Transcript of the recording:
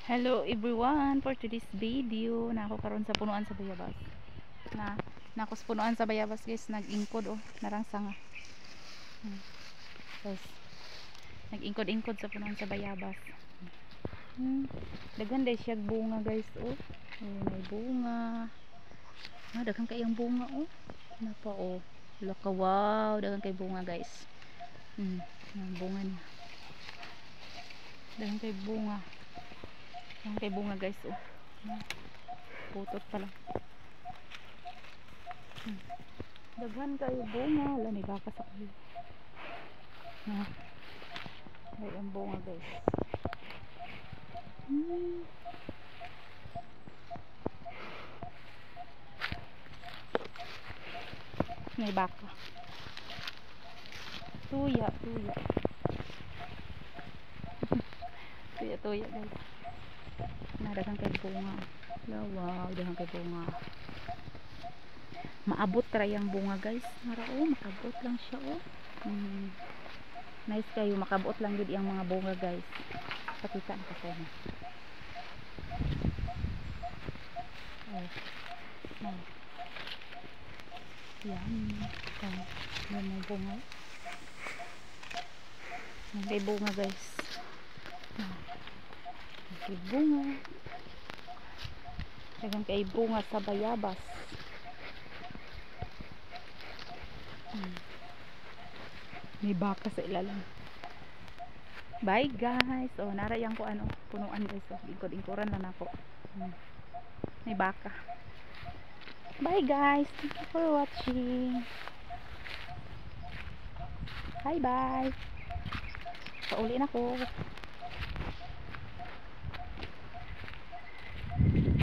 Hello everyone, for today's video na ako karon sa punuan sa bayabas na sa punuan sa bayabas guys, nag-ingkod narangsang guys, nag-ingkod-ingkod sa punuan sa bayabas. Daghan day siya bunga guys. May bunga, daghan kayang bunga. Napa laka, wow, daghan kay bunga guys. Ang bunga niya, daghan kay bunga. Yan kay bunga guys. Putot pa lang. Daghan kay bunga. Wala, may baka sa kayo. Ay ang bunga guys. May baka. Tuya tuya guys. Daghan kay bunga. Wow, daghan kay bunga. Maabot karayang bunga guys. Makabot lang siya. Nice kayo, makabot lang gud ang mga bunga guys. Pakita na ko na. Yan. Yan ang bunga. Yan kay bunga guys. Kay bunga. Dagan kay bunga sa bayabas. May baka sa ilalim. Bye guys. Narayang ko punuan guys. Ingkod-ingkuran lang ako. May baka. Bye guys. Thank you for watching. Bye bye. Pauli na ko.